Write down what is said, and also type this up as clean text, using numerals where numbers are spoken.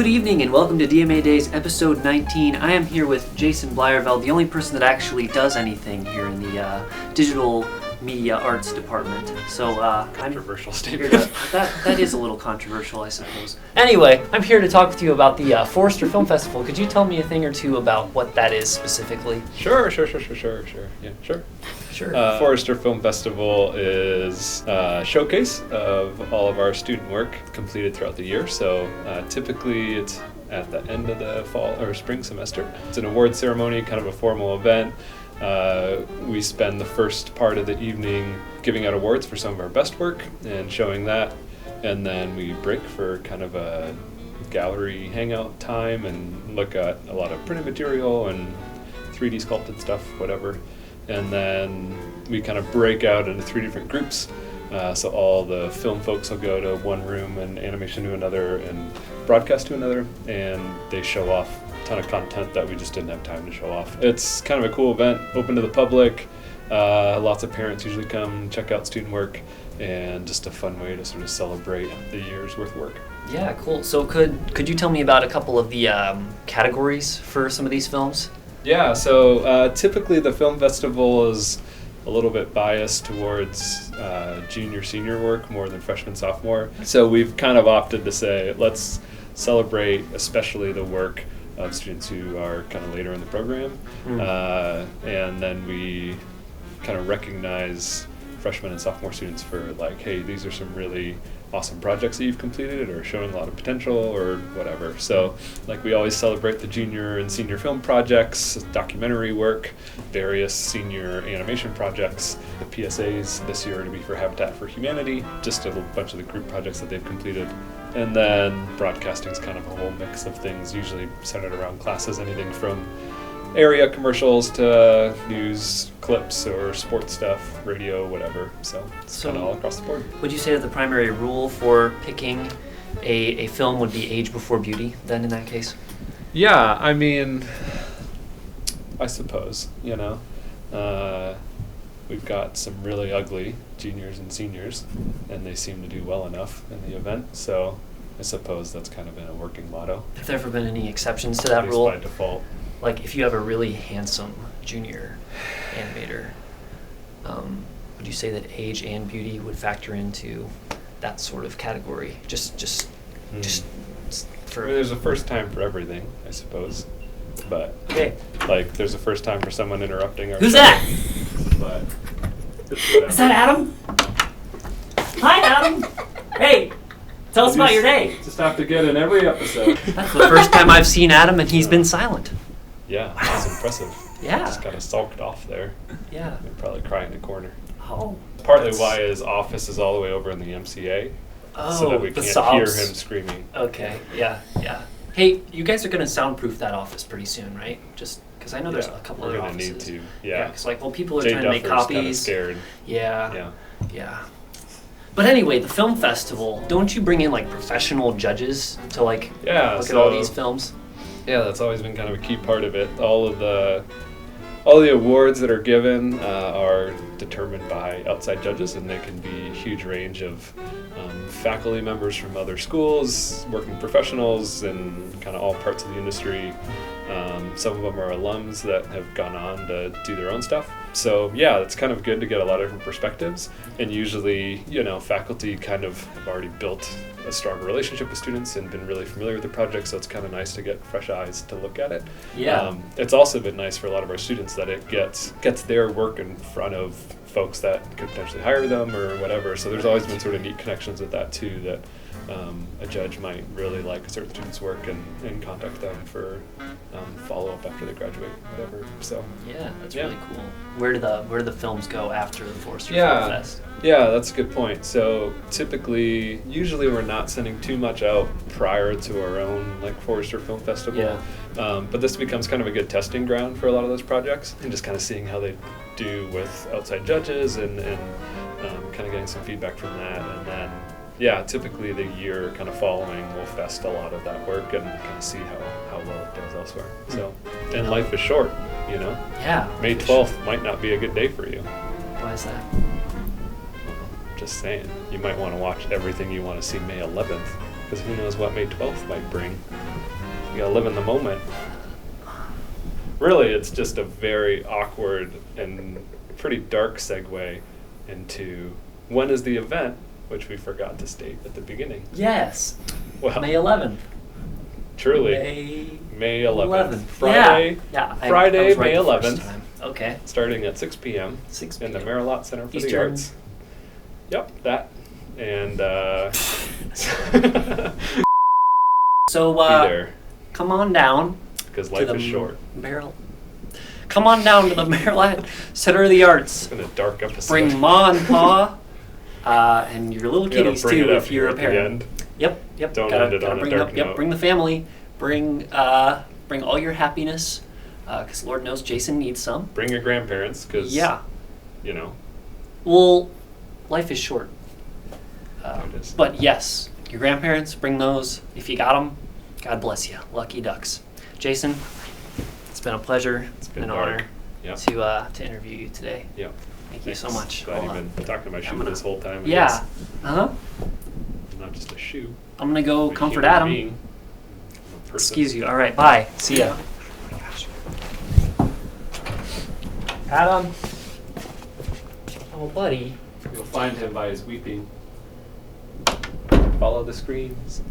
Good evening and welcome to DMA Days episode 19. I am here with Jason Blierveld, the only person that actually does anything here in the digital media arts department. So controversial statement. That is a little controversial, I suppose. Anyway, I'm here to talk with you about the Forster Film Festival. Could you tell me a thing or two about what that is specifically? Sure. Yeah, sure. Forster Film Festival is a showcase of all of our student work completed throughout the year. So typically it's at the end of the fall or spring semester. It's an award ceremony, kind of a formal event. We spend the first part of the evening giving out awards for some of our best work and showing that, and then we break for kind of a gallery hangout time and look at a lot of printed material and 3D sculpted stuff, whatever. And then we kind of break out into three different groups. So all the film folks will go to one room and animation to another and broadcast to another, and they show off a ton of content that we just didn't have time to show off. It's kind of a cool event, open to the public. Lots of parents usually come check out student work, and just a fun way to sort of celebrate the year's worth of work. Yeah, cool. So could you tell me about a couple of the categories for some of these films? Yeah, so typically the film festival is a little bit biased towards junior, senior work more than freshman, sophomore. So we've kind of opted to say, let's celebrate especially the work of students who are kind of later in the program. And then we kind of recognize freshmen and sophomore students for like, hey, these are some really awesome projects that you've completed or showing a lot of potential or whatever. So like we always celebrate the junior and senior film projects, documentary work, various senior animation projects. The PSAs this year are to be for Habitat for Humanity, just a bunch of the group projects that they've completed. And then broadcasting is kind of a whole mix of things, usually centered around classes, anything from area commercials to news clips or sports stuff, radio, whatever. So it's kind of all across the board. Would you say that the primary rule for picking a film would be age before beauty then in that case? Yeah, I mean, I suppose, we've got some really ugly juniors and seniors, and they seem to do well enough in the event, so I suppose that's kind of been a working motto. Have there ever been any exceptions to that at least rule? By default. Like if you have a really handsome junior animator, would you say that age and beauty would factor into that sort of category? Just for. I mean, there's a first time for everything, I suppose. But okay, like there's a first time for someone interrupting our. Who's show, that? But is that Adam? Hi, Adam. Hey, tell us about your day. Just have to get in every episode. That's the first time I've seen Adam, and he's been silent. Yeah, that's impressive. Yeah. Just kind of sulked off there. Yeah. And probably crying in a corner. Oh. Partly why his office is all the way over in the MCA. Oh, so that we can't hear him screaming. Okay, yeah. Hey, you guys are going to soundproof that office pretty soon, right? Just because I know there's a couple other offices. We're going to need to, yeah. Because people are trying to make copies. Kind of scared. Yeah. But anyway, the film festival, don't you bring in like professional judges to look at all these films? Yeah, that's always been kind of a key part of it. All the awards that are given are determined by outside judges, and they can be a huge range of faculty members from other schools, working professionals, and kind of all parts of the industry. Some of them are alums that have gone on to do their own stuff. So yeah, it's kind of good to get a lot of different perspectives. And usually, faculty kind of have already built a stronger relationship with students and been really familiar with the project, so it's kind of nice to get fresh eyes to look at it. Yeah. It's also been nice for a lot of our students that it gets their work in front of folks that could potentially hire them or whatever. So there's always been sort of neat connections with that too, that a judge might really like a certain student's work and contact them for follow-up after they graduate, whatever. So yeah, that's really cool. Where do the films go after the Forster Film Fest? Yeah, that's a good point. So usually we're not sending too much out prior to our own Forster Film Festival. Yeah. But this becomes kind of a good testing ground for a lot of those projects, and just kind of seeing how they do with outside judges and kind of getting some feedback from that. And then, typically the year kind of following, we'll fest a lot of that work and kind of see how well it does elsewhere. So, and life is short, Yeah. May 12th might not be a good day for you. Why is that? Just saying, you might want to watch everything you want to see May 11th, because who knows what May 12th might bring. You gotta live in the moment. Really, it's just a very awkward and pretty dark segue into when is the event, which we forgot to state at the beginning. Yes. Well, May 11th. Truly. May 11th. Friday. Yeah. Friday, May 11th. Okay. Starting at 6 p.m. 6 in the p.m. Merillat Center for Eastern. the Arts. Yep, that. And so be there. Come on down. Because life is short. Come on down to the Merillat Center of the Arts. It's been a dark episode. Bring Ma and Pa and your little kitties too if you're a parent. Yep. Don't end it on a dark note. Bring the family. Bring all your happiness, because Lord knows Jason needs some. Bring your grandparents, because you know. Well, life is short. It is. But yes, your grandparents, bring those. If you got them, God bless you. Lucky ducks. Jason, it's been a pleasure. It's been an honor to interview you today. Yep. Thank you so much. Glad you've been talking to my shoe this whole time. Yeah. I'm not just a shoe. I'm going to go comfort Adam. Excuse you. All right. Bye. See ya. Oh my gosh. Adam. Oh, buddy. You'll find him by his weeping. Follow the screens.